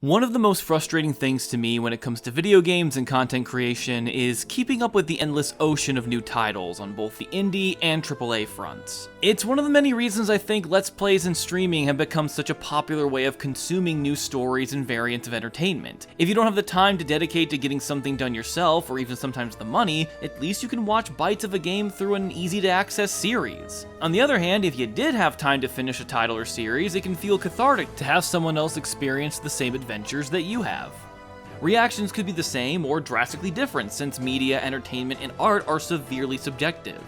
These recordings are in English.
One of the most frustrating things to me when it comes to video games and content creation is keeping up with the endless ocean of new titles on both the indie and AAA fronts. It's one of the many reasons I think Let's Plays and streaming have become such a popular way of consuming new stories and variants of entertainment. If you don't have the time to dedicate to getting something done yourself, or even sometimes the money, at least you can watch bites of a game through an easy-to-access series. On the other hand, if you did have time to finish a title or series, it can feel cathartic to have someone else experience the same adventures that you have. Reactions could be the same or drastically different, since media, entertainment, and art are severely subjective.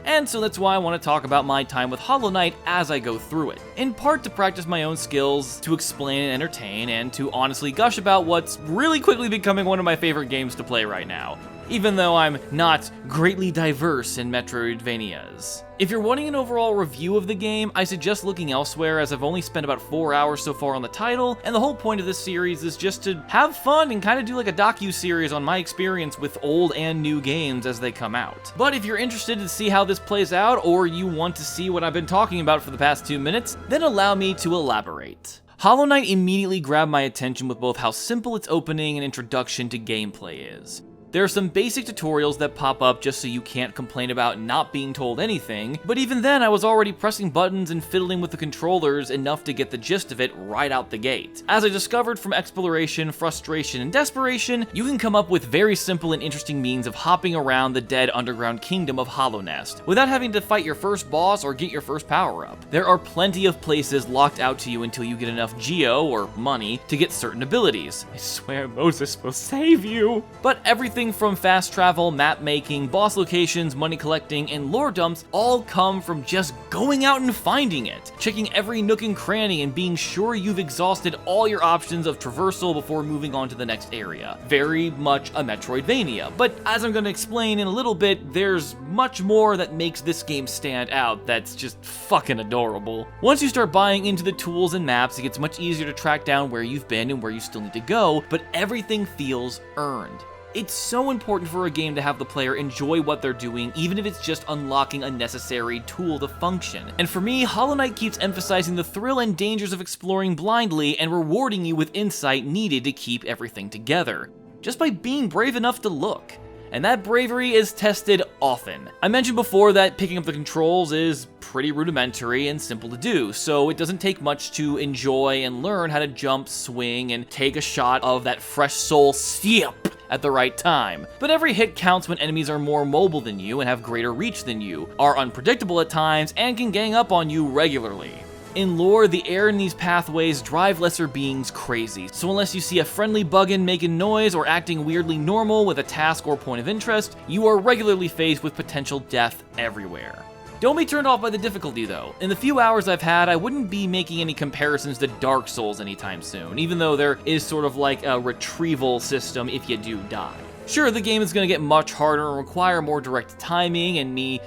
And so that's why I want to talk about my time with Hollow Knight as I go through it. In part to practice my own skills, to explain and entertain, and to honestly gush about what's really quickly becoming one of my favorite games to play right now, even though I'm not greatly diverse in Metroidvanias. If you're wanting an overall review of the game, I suggest looking elsewhere, as I've only spent about 4 hours so far on the title, and the whole point of this series is just to have fun and kind of do like a docu-series on my experience with old and new games as they come out. But if you're interested to see how this plays out, or you want to see what I've been talking about for the past 2 minutes, then allow me to elaborate. Hollow Knight immediately grabbed my attention with both how simple its opening and introduction to gameplay is. There are some basic tutorials that pop up just so you can't complain about not being told anything, but even then I was already pressing buttons and fiddling with the controllers enough to get the gist of it right out the gate. As I discovered from exploration, frustration, and desperation, you can come up with very simple and interesting means of hopping around the dead underground kingdom of Hollow Nest, without having to fight your first boss or get your first power-up. There are plenty of places locked out to you until you get enough geo, or money, to get certain abilities. I swear Moses will save you! But everything from fast travel, map making, boss locations, money collecting, and lore dumps all come from just going out and finding it, checking every nook and cranny and being sure you've exhausted all your options of traversal before moving on to the next area. Very much a Metroidvania, but as I'm going to explain in a little bit, there's much more that makes this game stand out that's just fucking adorable. Once you start buying into the tools and maps, it gets much easier to track down where you've been and where you still need to go, but everything feels earned. It's so important for a game to have the player enjoy what they're doing, even if it's just unlocking a necessary tool to function. And for me, Hollow Knight keeps emphasizing the thrill and dangers of exploring blindly and rewarding you with insight needed to keep everything together, just by being brave enough to look. And that bravery is tested often. I mentioned before that picking up the controls is pretty rudimentary and simple to do, so it doesn't take much to enjoy and learn how to jump, swing, and take a shot of that fresh soul steep at the right time. But every hit counts when enemies are more mobile than you and have greater reach than you, are unpredictable at times, and can gang up on you regularly. In lore, the air in these pathways drive lesser beings crazy, so unless you see a friendly buggin making noise or acting weirdly normal with a task or point of interest, you are regularly faced with potential death everywhere. Don't be turned off by the difficulty though. In the few hours I've had, I wouldn't be making any comparisons to Dark Souls anytime soon, even though there is sort of like a retrieval system if you do die. Sure, the game is going to get much harder and require more direct timing and me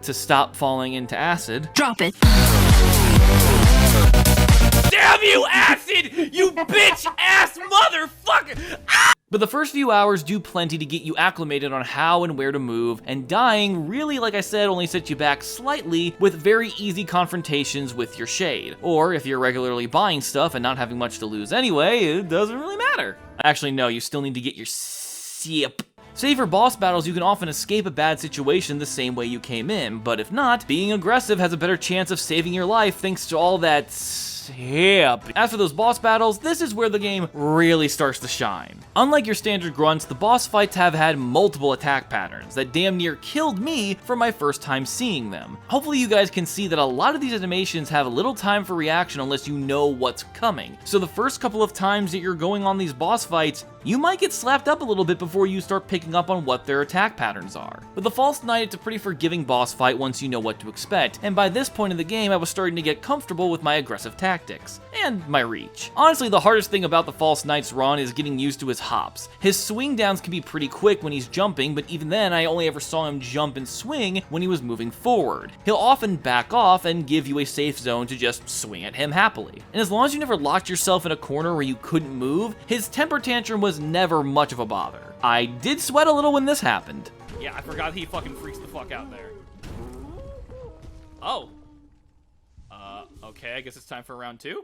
to stop falling into acid. Drop it. Damn you, acid! You bitch-ass motherfucker! Ah! But the first few hours do plenty to get you acclimated on how and where to move, and dying really, like I said, only sets you back slightly with very easy confrontations with your shade. Or if you're regularly buying stuff and not having much to lose anyway, it doesn't really matter. Actually, no, you still need to get your sip. Save for boss battles, you can often escape a bad situation the same way you came in, but if not, being aggressive has a better chance of saving your life thanks to all that yep. As for those boss battles, this is where the game really starts to shine. Unlike your standard grunts, the boss fights have had multiple attack patterns that damn near killed me for my first time seeing them. Hopefully you guys can see that a lot of these animations have little time for reaction unless you know what's coming. So the first couple of times that you're going on these boss fights, you might get slapped up a little bit before you start picking up on what their attack patterns are. With the False Knight, it's a pretty forgiving boss fight once you know what to expect, and by this point in the game I was starting to get comfortable with my aggressive tactics, and my reach. Honestly, the hardest thing about the False Knight's run is getting used to his hops. His swing downs can be pretty quick when he's jumping, but even then I only ever saw him jump and swing when he was moving forward. He'll often back off and give you a safe zone to just swing at him happily. And as long as you never locked yourself in a corner where you couldn't move, his temper tantrum was never much of a bother. I did sweat a little when this happened. Yeah, I forgot he fucking freaks the fuck out there. Oh. Okay, I guess it's time for round 2.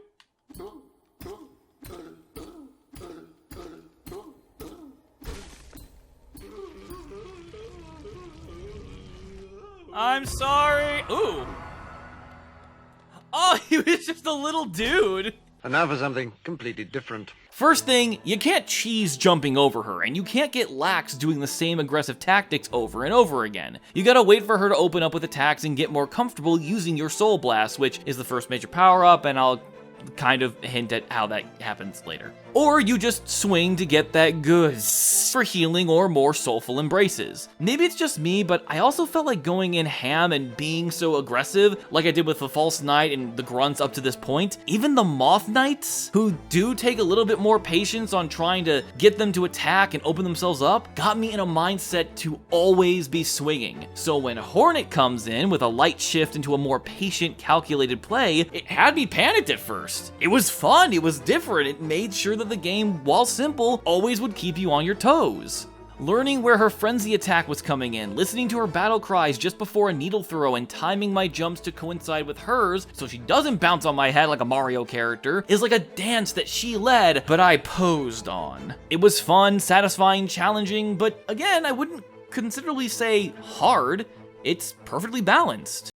I'm sorry. Ooh. Oh, he was just a little dude. And now for something completely different. First thing, you can't cheese jumping over her, and you can't get lax doing the same aggressive tactics over and over again. You gotta wait for her to open up with attacks and get more comfortable using your Soul Blast, which is the first major power-up, and I'll kind of hint at how that happens later. Or you just swing to get that good for healing or more soulful embraces. Maybe it's just me, but I also felt like going in ham and being so aggressive, like I did with the False Knight and the grunts up to this point. Even the Moth Knights, who do take a little bit more patience on trying to get them to attack and open themselves up, got me in a mindset to always be swinging. So when Hornet comes in with a light shift into a more patient, calculated play, it had me panicked at first. It was fun, it was different, it made sure that the game, while simple, always would keep you on your toes. Learning where her frenzy attack was coming in, listening to her battle cries just before a needle throw, and timing my jumps to coincide with hers so she doesn't bounce on my head like a Mario character is like a dance that she led, but I posed on. It was fun, satisfying, challenging, but again, I wouldn't considerably say hard. It's perfectly balanced.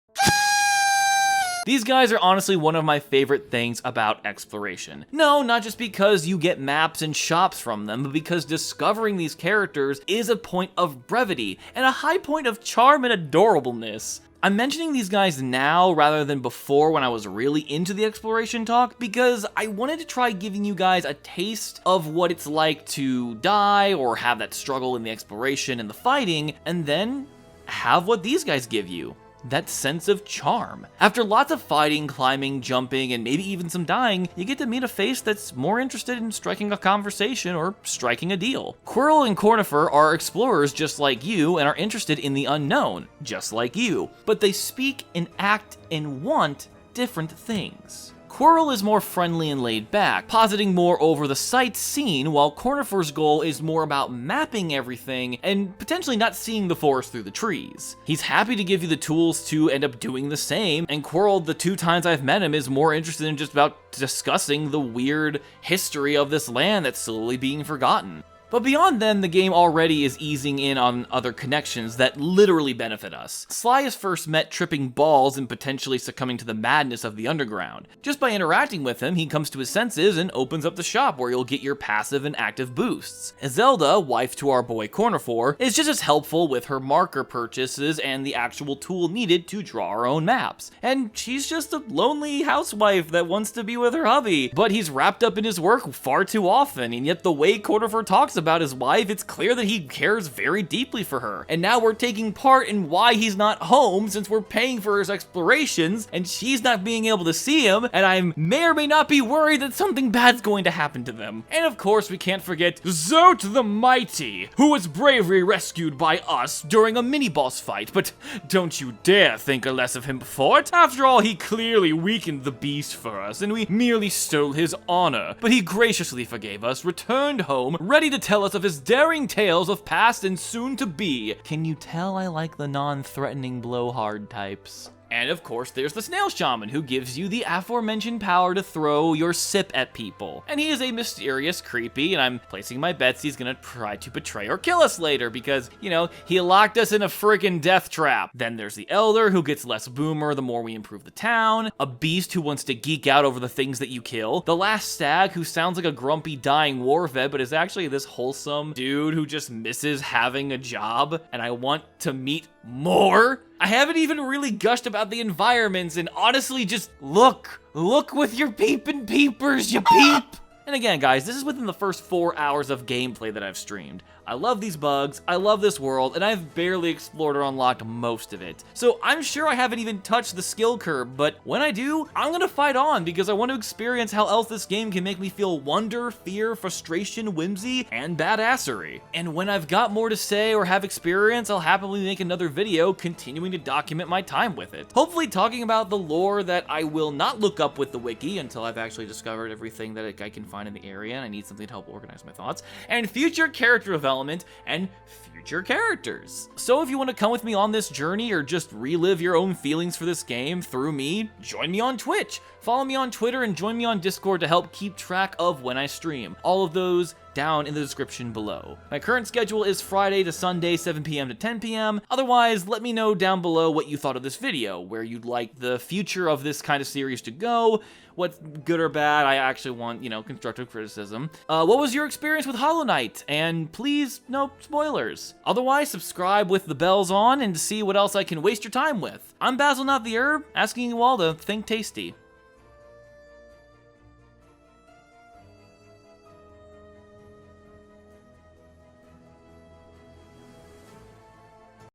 These guys are honestly one of my favorite things about exploration. No, not just because you get maps and shops from them, but because discovering these characters is a point of brevity and a high point of charm and adorableness. I'm mentioning these guys now rather than before when I was really into the exploration talk because I wanted to try giving you guys a taste of what it's like to die or have that struggle in the exploration and the fighting, and then have what these guys give you. That sense of charm. After lots of fighting, climbing, jumping, and maybe even some dying, you get to meet a face that's more interested in striking a conversation or striking a deal. Quirrell and Cornifer are explorers just like you and are interested in the unknown, just like you, but they speak and act and want different things. Quirrell is more friendly and laid back, positing more over the sights seen, while Cornifer's goal is more about mapping everything and potentially not seeing the forest through the trees. He's happy to give you the tools to end up doing the same, and Quirrell, the 2 times I've met him, is more interested in just about discussing the weird history of this land that's slowly being forgotten. But beyond them, the game already is easing in on other connections that literally benefit us. Sly is first met tripping balls and potentially succumbing to the madness of the underground. Just by interacting with him, he comes to his senses and opens up the shop where you'll get your passive and active boosts. Zelda, wife to our boy Cornifor, is just as helpful with her marker purchases and the actual tool needed to draw our own maps. And she's just a lonely housewife that wants to be with her hubby, but he's wrapped up in his work far too often, and yet the way Cornifor talks about his wife, it's clear that he cares very deeply for her. And now we're taking part in why he's not home since we're paying for his explorations and she's not being able to see him, and I may or may not be worried that something bad's going to happen to them. And of course, we can't forget Zote the Mighty, who was bravely rescued by us during a mini-boss fight, but don't you dare think less of him for it. After all, he clearly weakened the beast for us and we merely stole his honor, but he graciously forgave us, returned home, ready to tell us of his daring tales of past and soon to be. Can you tell I like the non-threatening blowhard types? And of course, there's the Snail Shaman, who gives you the aforementioned power to throw your sip at people. And he is a mysterious, creepy, and I'm placing my bets he's gonna try to betray or kill us later because, you know, he locked us in a freaking death trap. Then there's the Elder, who gets less boomer the more we improve the town. A Beast who wants to geek out over the things that you kill. The Last Stag, who sounds like a grumpy, dying war vet, but is actually this wholesome dude who just misses having a job, and I want to meet more. I haven't even really gushed about the environments, and honestly, just look with your peeping peepers, you peep. And again, guys, this is within the first 4 hours of gameplay that I've streamed. I love these bugs, I love this world, and I've barely explored or unlocked most of it. So I'm sure I haven't even touched the skill curve, but when I do, I'm gonna fight on because I want to experience how else this game can make me feel wonder, fear, frustration, whimsy, and badassery. And when I've got more to say or have experience, I'll happily make another video continuing to document my time with it. Hopefully talking about the lore that I will not look up with the wiki until I've actually discovered everything that I can find in the area, and I need something to help organize my thoughts, and future character development, and future characters. So if you want to come with me on this journey or just relive your own feelings for this game through me, join me on Twitch, follow me on Twitter, and join me on Discord to help keep track of when I stream. All of those down in the description below. My current schedule is Friday to Sunday, 7 p.m. to 10 p.m. Otherwise, let me know down below what you thought of this video, where you'd like the future of this kind of series to go, what's good or bad. I actually want, constructive criticism. What was your experience with Hollow Knight? And please, no spoilers. Otherwise, subscribe with the bells on and to see what else I can waste your time with. I'm Basil, not the herb, asking you all to think tasty.